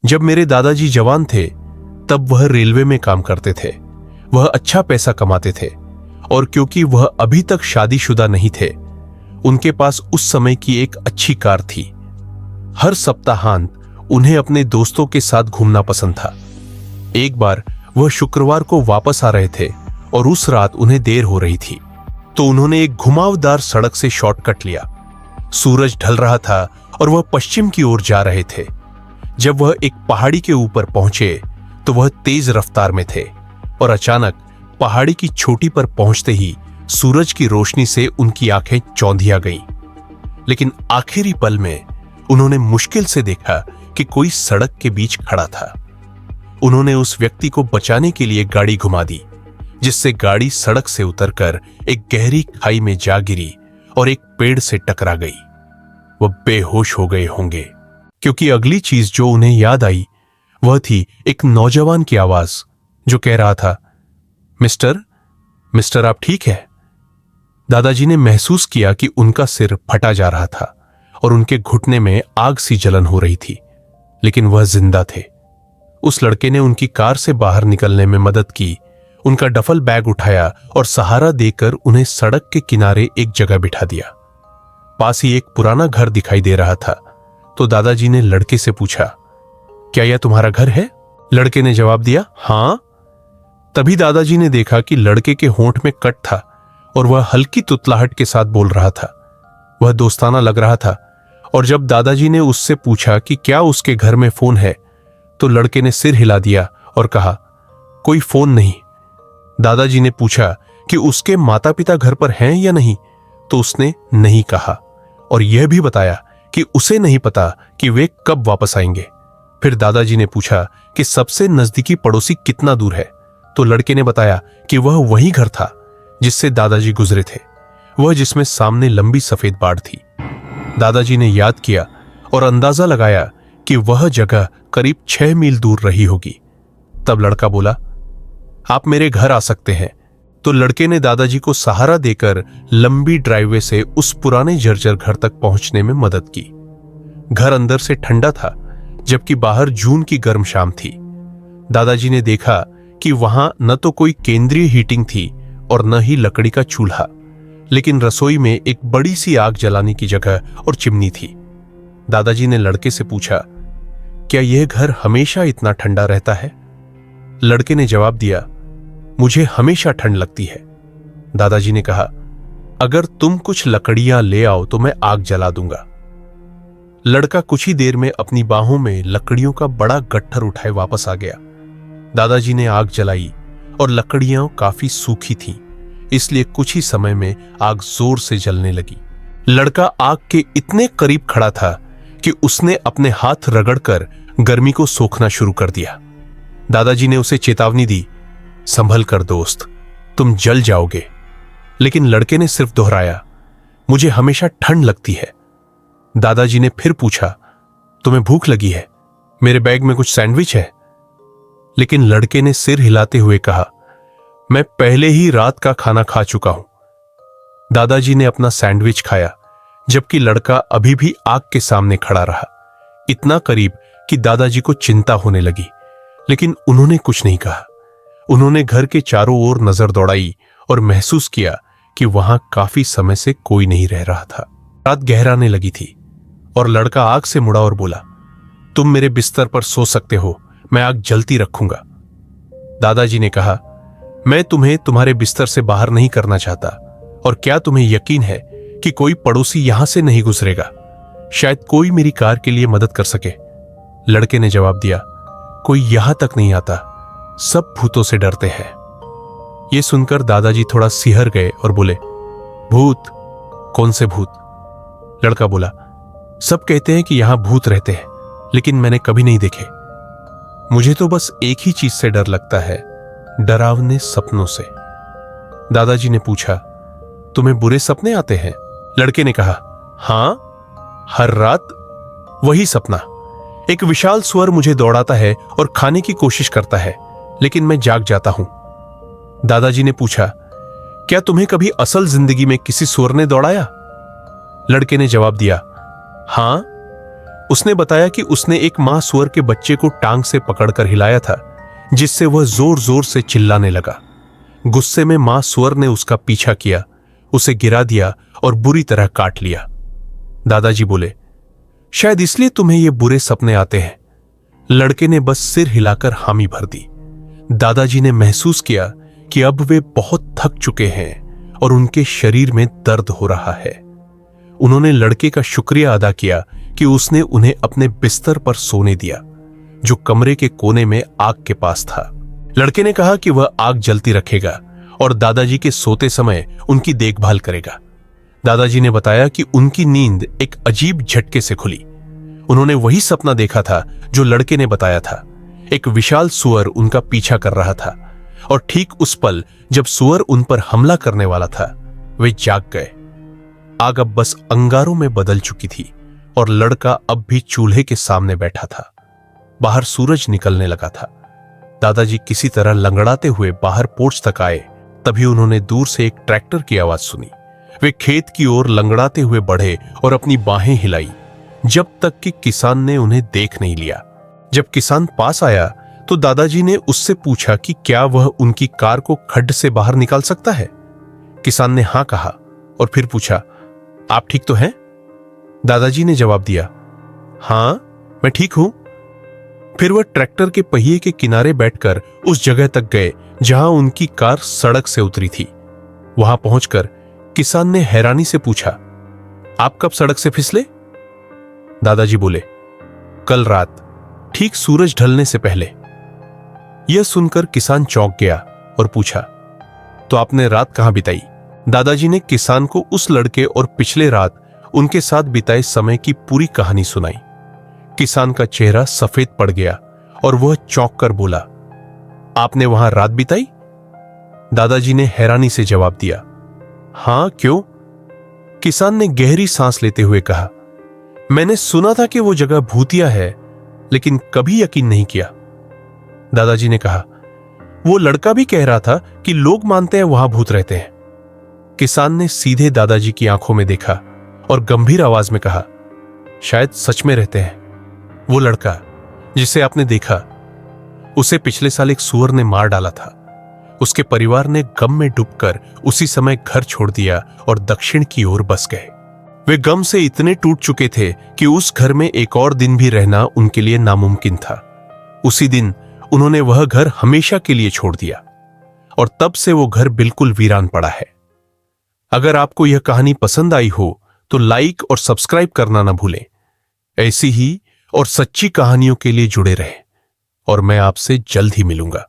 जब मेरे दादाजी जवान थे तब वह रेलवे में काम करते थे। वह अच्छा पैसा कमाते थे और क्योंकि वह अभी तक शादीशुदा नहीं थे, उनके पास उस समय की एक अच्छी कार थी। हर सप्ताहांत उन्हें अपने दोस्तों के साथ घूमना पसंद था। एक बार वह शुक्रवार को वापस आ रहे थे और उस रात उन्हें देर हो रही थी, तो उन्होंने एक घुमावदार सड़क से शॉर्टकट लिया। सूरज ढल रहा था और वह पश्चिम की ओर जा रहे थे। जब वह एक पहाड़ी के ऊपर पहुंचे तो वह तेज रफ्तार में थे और अचानक पहाड़ी की चोटी पर पहुंचते ही सूरज की रोशनी से उनकी आंखें चौंधिया गईं। लेकिन आखिरी पल में उन्होंने मुश्किल से देखा कि कोई सड़क के बीच खड़ा था। उन्होंने उस व्यक्ति को बचाने के लिए गाड़ी घुमा दी, जिससे गाड़ी सड़क से उतरकर एक गहरी खाई में जा गिरी और एक पेड़ से टकरा गई। वह बेहोश हो गए होंगे, क्योंकि अगली चीज जो उन्हें याद आई वह थी एक नौजवान की आवाज जो कह रहा था, मिस्टर आप ठीक है? दादाजी ने महसूस किया कि उनका सिर फटा जा रहा था और उनके घुटने में आग सी जलन हो रही थी, लेकिन वह जिंदा थे। उस लड़के ने उनकी कार से बाहर निकलने में मदद की, उनका डफल बैग उठाया और सहारा देकर उन्हें सड़क के किनारे एक जगह बिठा दिया। पास ही एक पुराना घर दिखाई दे रहा था, तो दादाजी ने लड़के से पूछा, क्या यह तुम्हारा घर है? लड़के ने जवाब दिया, हां। तभी दादाजी ने देखा कि लड़के के होंठ में कट था और वह हल्की तुतलाहट के साथ बोल रहा था। वह दोस्ताना लग रहा था और जब दादाजी ने उससे पूछा कि क्या उसके घर में फोन है, तो लड़के ने सिर हिला दिया और कहा, कोई फोन नहीं। दादाजी ने पूछा कि उसके माता पिता घर पर हैं या नहीं, तो उसने नहीं कहा और यह भी बताया कि उसे नहीं पता कि वे कब वापस आएंगे। फिर दादाजी ने पूछा कि सबसे नजदीकी पड़ोसी कितना दूर है, तो लड़के ने बताया कि वह वही घर था जिससे दादाजी गुजरे थे, वह जिसमें सामने लंबी सफेद बाड़ थी। दादाजी ने याद किया और अंदाजा लगाया कि वह जगह करीब 6 मील दूर रही होगी। तब लड़का बोला, आप मेरे घर आ सकते हैं। तो लड़के ने दादाजी को सहारा देकर लंबी ड्राइववे से उस पुराने जर्जर घर तक पहुंचने में मदद की। घर अंदर से ठंडा था, जबकि बाहर जून की गर्म शाम थी। दादाजी ने देखा कि वहां न तो कोई केंद्रीय हीटिंग थी और न ही लकड़ी का चूल्हा, लेकिन रसोई में एक बड़ी सी आग जलाने की जगह और चिमनी थी। दादाजी ने लड़के से पूछा, क्या यह घर हमेशा इतना ठंडा रहता है? लड़के ने जवाब दिया, मुझे हमेशा ठंड लगती है। दादाजी ने कहा, अगर तुम कुछ लकड़ियां ले आओ तो मैं आग जला दूंगा। लड़का कुछ ही देर में अपनी बाहों में लकड़ियों का बड़ा गट्ठर उठाए वापस आ गया। दादाजी ने आग जलाई और लकड़ियां काफी सूखी थीं, इसलिए कुछ ही समय में आग जोर से जलने लगी। लड़का आग के इतने करीब खड़ा था कि उसने अपने हाथ रगड़कर गर्मी को सोखना शुरू कर दिया। दादाजी ने उसे चेतावनी दी, संभल कर दोस्त, तुम जल जाओगे। लेकिन लड़के ने सिर्फ दोहराया, मुझे हमेशा ठंड लगती है। दादाजी ने फिर पूछा, तुम्हें भूख लगी है? मेरे बैग में कुछ सैंडविच है? लेकिन लड़के ने सिर हिलाते हुए कहा, मैं पहले ही रात का खाना खा चुका हूं। दादाजी ने अपना सैंडविच खाया, जबकि लड़का अभी भी आग के सामने खड़ा रहा, इतना करीब कि दादाजी को चिंता होने लगी, लेकिन उन्होंने कुछ नहीं कहा। उन्होंने घर के चारों ओर नजर दौड़ाई और महसूस किया कि वहां काफी समय से कोई नहीं रह रहा था। रात गहराने लगी थी और लड़का आग से मुड़ा और बोला, तुम मेरे बिस्तर पर सो सकते हो, मैं आग जलती रखूंगा। दादाजी ने कहा, मैं तुम्हें तुम्हारे बिस्तर से बाहर नहीं करना चाहता, और क्या तुम्हें यकीन है कि कोई पड़ोसी यहां से नहीं गुजरेगा? शायद कोई मेरी कार के लिए मदद कर सके। लड़के ने जवाब दिया, कोई यहां तक नहीं आता, सब भूतों से डरते हैं। यह सुनकर दादाजी थोड़ा सिहर गए और बोले, भूत? कौन से भूत? लड़का बोला, सब कहते हैं कि यहां भूत रहते हैं, लेकिन मैंने कभी नहीं देखे। मुझे तो बस एक ही चीज से डर लगता है, डरावने सपनों से। दादाजी ने पूछा, तुम्हें बुरे सपने आते हैं? लड़के ने कहा, हां, हर रात वही सपना। एक विशाल स्वर मुझे दौड़ाता है और खाने की कोशिश करता है, लेकिन मैं जाग जाता हूं। दादाजी ने पूछा, क्या तुम्हें कभी असल जिंदगी में किसी स्वर ने दौड़ाया? लड़के ने जवाब दिया, हां, उसने बताया कि उसने एक मां सुअर के बच्चे को टांग से पकड़कर हिलाया था, जिससे वह जोर जोर से चिल्लाने लगा। गुस्से में मां सुअर ने उसका पीछा किया, उसे गिरा दिया और बुरी तरह काट लिया। दादाजी बोले, शायद इसलिए तुम्हें ये बुरे सपने आते हैं। लड़के ने बस सिर हिलाकर हामी भर दी। दादाजी ने महसूस किया कि अब वे बहुत थक चुके हैं और उनके शरीर में दर्द हो रहा है। उन्होंने लड़के का शुक्रिया अदा किया कि उसने उन्हें अपने बिस्तर पर सोने दिया, जो कमरे के कोने में आग के पास था। लड़के ने कहा कि वह आग जलती रखेगा और दादाजी के सोते समय उनकी देखभाल करेगा। दादाजी ने बताया कि उनकी नींद एक अजीब झटके से खुली। उन्होंने वही सपना देखा था जो लड़के ने बताया था। एक विशाल सुअर उनका पीछा कर रहा था और ठीक उस पल जब सुअर उन पर हमला करने वाला था, वे जाग गए। आग अब बस अंगारों में बदल चुकी थी और लड़का अब भी चूल्हे के सामने बैठा था। बाहर सूरज निकलने लगा था। दादाजी किसी तरह लंगड़ाते हुए बाहर पोर्च तक आए। तभी उन्होंने दूर से एक ट्रैक्टर की आवाज सुनी। वे खेत की ओर लंगड़ाते हुए बढ़े और अपनी बाहें हिलाई, जब तक कि किसान ने उन्हें देख नहीं लिया। जब किसान पास आया तो दादाजी ने उससे पूछा कि क्या वह उनकी कार को खड्ड से बाहर निकाल सकता है। किसान ने हां कहा और फिर पूछा, आप ठीक तो हैं? दादाजी ने जवाब दिया, हां, मैं ठीक हूं। फिर वह ट्रैक्टर के पहिए के किनारे बैठकर उस जगह तक गए जहां उनकी कार सड़क से उतरी थी। वहां पहुंचकर किसान ने हैरानी से पूछा, आप कब सड़क से फिसले? दादाजी बोले, कल रात, ठीक सूरज ढलने से पहले। यह सुनकर किसान चौंक गया और पूछा, तो आपने रात कहां बिताई? दादाजी ने किसान को उस लड़के और पिछले रात उनके साथ बिताए समय की पूरी कहानी सुनाई। किसान का चेहरा सफेद पड़ गया और वह चौंक कर बोला, आपने वहां रात बिताई? दादाजी ने हैरानी से जवाब दिया, हां, क्यों? किसान ने गहरी सांस लेते हुए कहा, मैंने सुना था कि वो जगह भूतिया है, लेकिन कभी यकीन नहीं किया। दादाजी ने कहा, वो लड़का भी कह रहा था कि लोग मानते हैं वहां भूत रहते हैं। किसान ने सीधे दादाजी की आंखों में देखा और गंभीर आवाज में कहा, शायद सच में रहते हैं। वो लड़का जिसे आपने देखा, उसे पिछले साल एक सुअर ने मार डाला था। उसके परिवार ने गम में डूबकर उसी समय घर छोड़ दिया और दक्षिण की ओर बस गए। वे गम से इतने टूट चुके थे कि उस घर में एक और दिन भी रहना उनके लिए नामुमकिन था। उसी दिन उन्होंने वह घर हमेशा के लिए छोड़ दिया और तब से वो घर बिल्कुल वीरान पड़ा है। अगर आपको यह कहानी पसंद आई हो तो लाइक और सब्सक्राइब करना ना भूलें। ऐसी ही और सच्ची कहानियों के लिए जुड़े रहें और मैं आपसे जल्द ही मिलूंगा।